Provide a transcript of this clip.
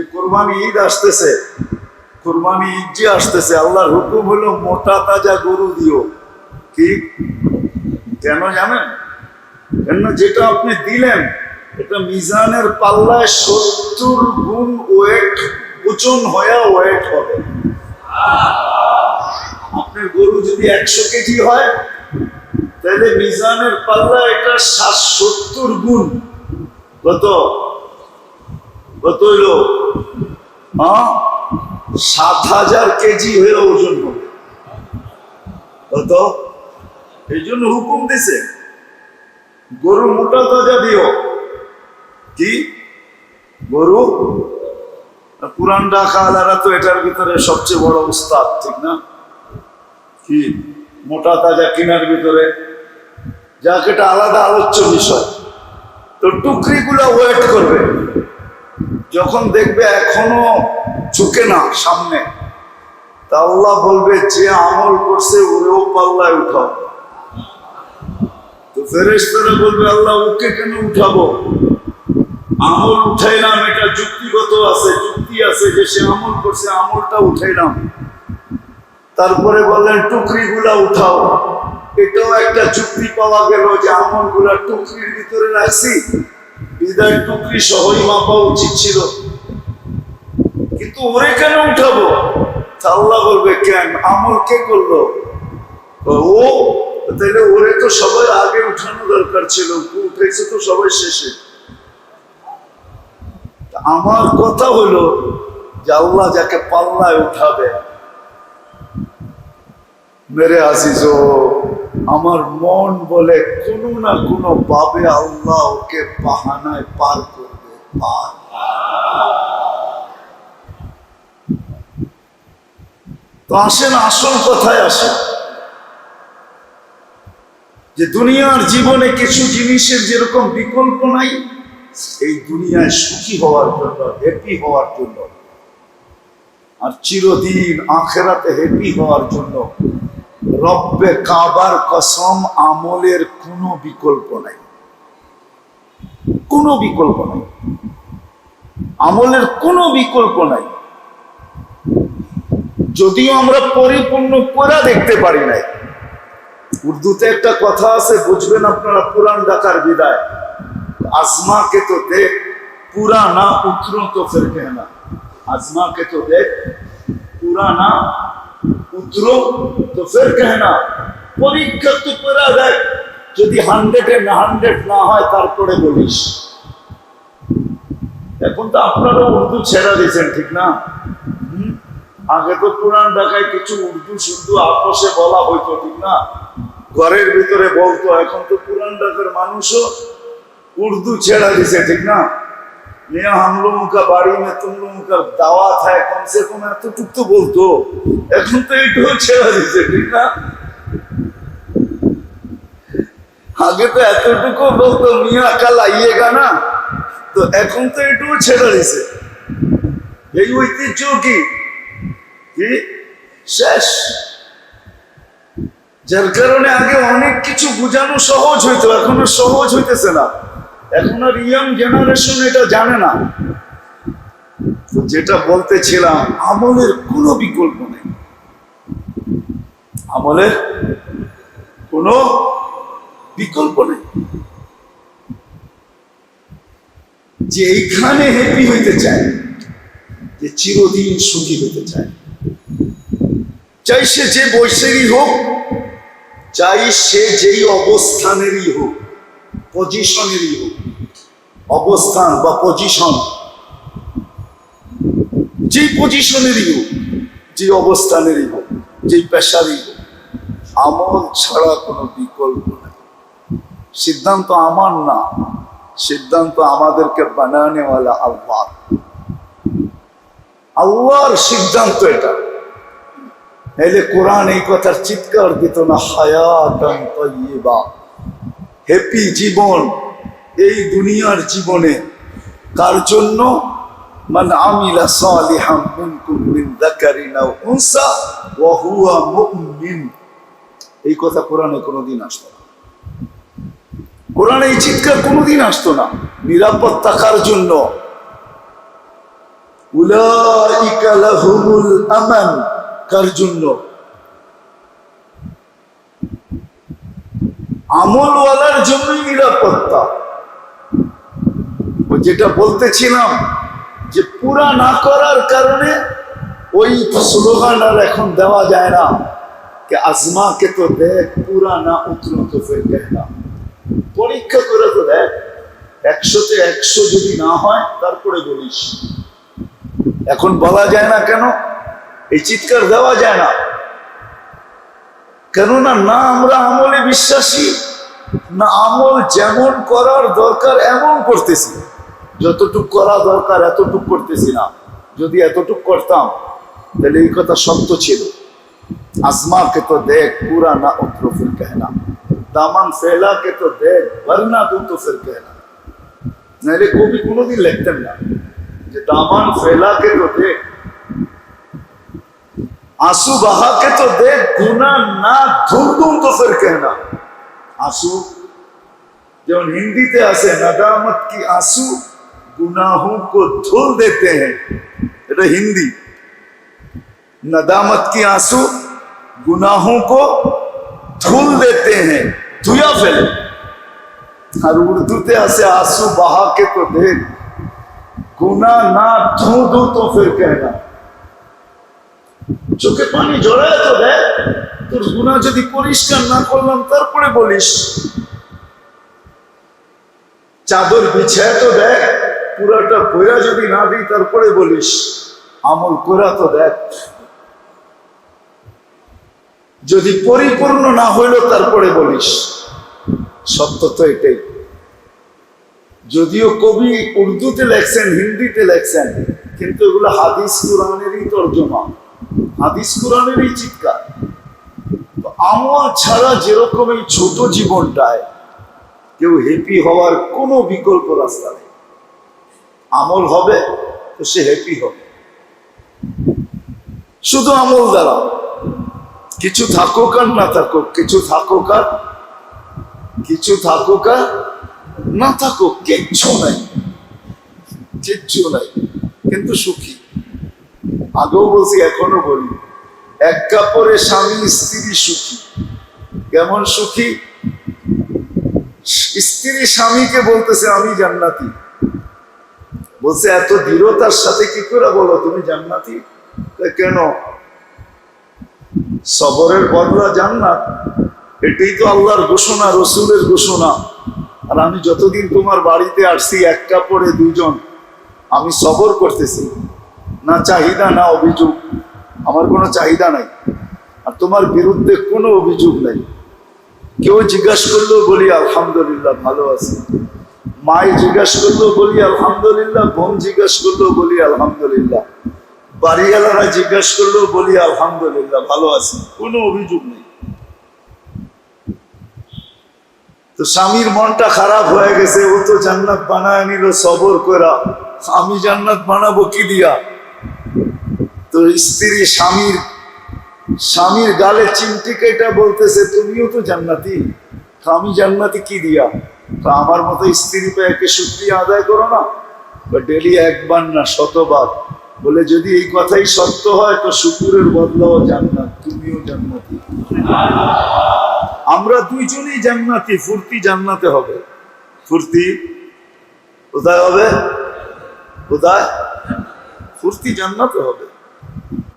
যে কোরবানি ঈদ আসতেছে, কোরবানি ঈদ যে আসতেছে, আল্লাহর হুকুম হলো মোটা তাজা গরু দিও। কি কেন জানেন? কেন যেটা আপনি দিলেন এটা মিজানের পাল্লায় 70 গুণ ওয়েট, ওজন হয়ে ওয়েট হবে। আপনার গরু যদি 100 কেজি হয় তাহলে মিজানের পাল্লা এটা 70 গুণ। কত কত হইল? 7000 কেজি হয়ে ওজন হবে। কত? এই জন্য হুকুম দিছে গরু মোটা তাজা দিও। কি গরু? পুরান ডাকালারা তো এটার ভিতরে সবচেয়ে বড় উস্তাদ, ঠিক না? কি মোটা তাজা কেনার ভিতরে, যাক এটা আলাদা আলোচ্য বিষয়। তো টুকরিগুলো ওয়েট করবে, যখন দেখবে এখনো ঝুঁকে না সামনে, তা আল্লাহ বলবে যে আমল করছে ওরেও পাল্লায় উঠাও। তো ফেরেশতারা বলবে আল্লাহ ওকে কেন উঠাবো? আমল উঠাইলাম, এটা যুক্তিগত আছে, যুক্তি আছে যে সে আমল করছে, আমলটা উঠাইলাম। তারপরে বললেন টুকরিগুলা উঠাও, এটাও একটা যুক্তি পাওয়া গেল যে আমলগুলা টুকরির ভিতরে রাখছি, বিদায় টুকরি সহই মাপা উচিত ছিল, কিন্তু ওরে কেন উঠাবো? আল্লাহ বলবে কেন? আমল কে করলো? ও। তাহলে ওরে তো সবাই আগে উঠানো দরকার ছিল, উঠেছে তো সবাই শেষে। আমার কথা হলো যে আল্লাহ যাকে পাল্লায় উঠাবে, মেরে আজিজো, আমার মন বলে কোনো না কোনো ভাবে আল্লাহ ওকে বাহানায় পার করবে, পার। তো আসেন আসল কথায় আসেন, যে দুনিয়ার জীবনে কিছু জিনিসের যেরকম বিকল্প নাই, এই দুনিয়ায় সুখী হওয়ার জন্য, হ্যাপি হওয়ার জন্য, আর চিরদিন আখেরাতে হ্যাপি হওয়ার জন্য রব্বে কাবার কসম, আমলের কোনো বিকল্প নাই, কোনো বিকল্প নাই, আমলের কোনো বিকল্প নাই। যদিও আমরা পরিপূর্ণ করে দেখতে পারি নাই। উর্দুতে একটা কথা আছে, বুঝবেন আপনারা, পুরান ঢাকার বিদায়, आजमा के तो देख पूरा ना उतरो तो फिर कहना, आजमा के तो देख पूरा ना उतरो तो फिर कहना। পরীক্ষা তো করা দেখ, যদি 100 না হয় তারপরে বলিস। এখন তো আপনারা উর্দু ছেড়া দিয়েছেন, ঠিক না? আগে তো পুরান ঢাকায় কিছু উর্দু শুদ্ধ আপোষে বলা হইতো, ঠিক না? ঘরের ভিতরে বলতো। এখন তো পুরান ঢাকার মানুষও उर्दू छेड़ा दिसे, ठीक ना? यहाँ हम लोगों का बाड़ी में तुम लोगों का दावत है, कम से कम एतटुक तो बोलतो, এখন তো এটাও ছেড়া দিছে, ঠিক না? আগে তো এতটুকু বলতো মিয়া কাল আইয়েগা না, তো এখন তো এটাও ছেড়া দিছে। এই ঐতিহ্য কি শেষ। যার কারণে আগে অনেক কিছু বোঝানো সহজ হইতো, এখন আর সহজ হইতেছে না। এখন আর ইয়াং জেনারেশন এটা জানে না। তো যেটা বলতেছিলাম, আমলের কোনো বিকল্প নেই, আমলের কোনো বিকল্প নেই। যে এইখানে হ্যাপি হইতে চায়, যে চিরদিন সুখী হইতে চায়, চাই সে যে বয়সেরই হোক, চাই সে যেই অবস্থানেরই হোক, পজিশনেরই হোক, অবস্থান বা পজিশন, যেই পজিশনেরই হোক, যে অবস্থানেরই হোক, যেই পেশারই হোক, আমল ছাড়া কোনো বিকল্প নেই। সিদ্ধান্ত আমার না, সিদ্ধান্ত আমাদেরকে বানানেওয়ালা আল্লাহ, আল্লাহর সিদ্ধান্ত এটা। নাইলে কোরআন এই কথার চিৎকার দিত না, হায়াতান তাইয়্যিবা, হ্যাপি জীবন এই দুনিয়ার জীবনে কার জন্য? মান আমিলা সালিহাম মিনকুম মিন যাকারিন আও উনসা ওয়া হুয়া মুমিন। এই কথা কোরআনে কোনোদিন আসতো না, কোরআনে এই চিৎকার কোনোদিন আসতো না। নিরাপদ থাকার জন্য উলাইকা লাহুমুল আমান, কার জন্য? আমলওয়ালার জন্যই নিরাপত্তা। ও যেটা বলতেছিলাম যে পুরা না করার কারণে ওই স্লোগান আর এখন দেওয়া যায় না कि आजमा के तो देख पूरा ना उतरो तो फिर कहना। পরীক্ষা করে তো দেখ, 100-তে 100 যদি না হয় তারপরে বলিস। এখন বলা যায় না কেন? এই চিৎকার দেওয়া যায় না কেননা না আমরা আমলে বিশ্বাসী, না আমল যেমন করার দরকার এমন করতেছি। যতটুক করা দরকার এতটুক করতেছি না। যদি এতটুক করতাম তাহলে এই কথা সত্য ছিল। आसमां के तो देख पूरा ना उतरो फिर कहना, दामन फैला के तो देख वरना तू तो फिर कहना। नाले कवि कोनोदिन लिखतेन ना जे दामन फैला के तो देख, आंसू बहा के तो देख, गुनाह ना धुल दूं तो फिर कहना। आंसू जब हिंदी ते आसे नदामत की आंसू गुनाहों को धुल देते हैं, ये हिंदी। नदामत की आंसू गुनाहों को धुल देते हैं, धुया फैले। और उर्दू ते ऐसे आंसू बहा के तो देख, गुनाह ना धो दो तो फिर कहना। চোখে পানি জড়ায় তো দেখ, তোর গুনাহ যদি পরিষ্কার না করলাম তারপরে বলিস। চাদর বিছায় তো দেখ, পুরাটা পয়রা যদি না দিই তারপরে বলিস। আমল করা তো দেখ, যদি পরিপূর্ণ না হইল তারপরে বলিস। সত্য তো এটাই। যদিও কবি উর্দুতে লেখছেন, হিন্দিতে লেখছেন, কিন্তু এগুলো হাদিস কোরআনেরই তর্জমা, হাদিস কোরআনেরই চিৎকার। তো আমল ছাড়া যেরকম এই ছোট জীবনটায় কেউ হ্যাপি হওয়ার কোনো বিকল্প রাস্তা নেই। আমল হবে তো সে হ্যাপি হবে শুধু আমল দ্বারা। কিছু থাকুক আর না থাকুক, কিছু থাকুক আর না থাকুক, কিচ্ছু নাই, কিচ্ছু নাই, কিন্তু সুখী। আগেও বলছি এখনো বলি, এক কাপড়ে স্বামী স্ত্রী সুখী। কেমন সুখী? স্ত্রী স্বামীকে বলতেছে আমি জান্নাতি। বলছে এত দৃঢ়তার সাথে কি করে বলো তুমি জান্নাতি? কেন? সবরের বদলা জান্নাত, এটাই তো আল্লাহর ঘোষণা, রসুলের ঘোষণা। আর আমি যতদিন তোমার বাড়িতে আসছি এক কাপড়ে দুজন, আমি সবর করতেছি, না চাহিদা না অভিযোগ। আমার কোনো চাহিদা নাই, আর তোমার বিরুদ্ধে কোনো অভিযোগ নাই। কেউ জিজ্ঞাসা করলেও বলি আলহামদুলিল্লাহ ভালো আছি, মায় জিজ্ঞাসা করলেও বলি আলহামদুলিল্লাহ, বোন জিজ্ঞাসা করলেও বলি আলহামদুলিল্লাহ, বাড়িওয়ালারা জিজ্ঞাসা করলেও বলি আলহামদুলিল্লাহ ভালো আছি, কোনো অভিযোগ নেই। তো স্বামীর মনটা খারাপ হয়ে গেছে, ও তো জান্নাত বানায় নিল সবর করা, আমি জান্নাত বানাবো কি দিয়া? তো স্ত্রী স্বামীর গালে চিমটি কেটে বলতেছে তুমিও তো জান্নাতি, আমি জান্নাতি কি দিয়া? তো আমার মতো স্ত্রী পেয়ে একে শুকরিয়া আদায় করো না, বা ডেলি একবার না শতবার। বলে যদি এই কথাই সত্য হয় তো শুকুরের বদলাও জান্নাত, তুমিও জান্নাতি। আমরা দুইজনই জান্নাতি। ফুর্তি জান্নাতে হবে। ফুর্তি কোথায় হবে? কোথায়? ফুর্তি জান্নাতে হবে।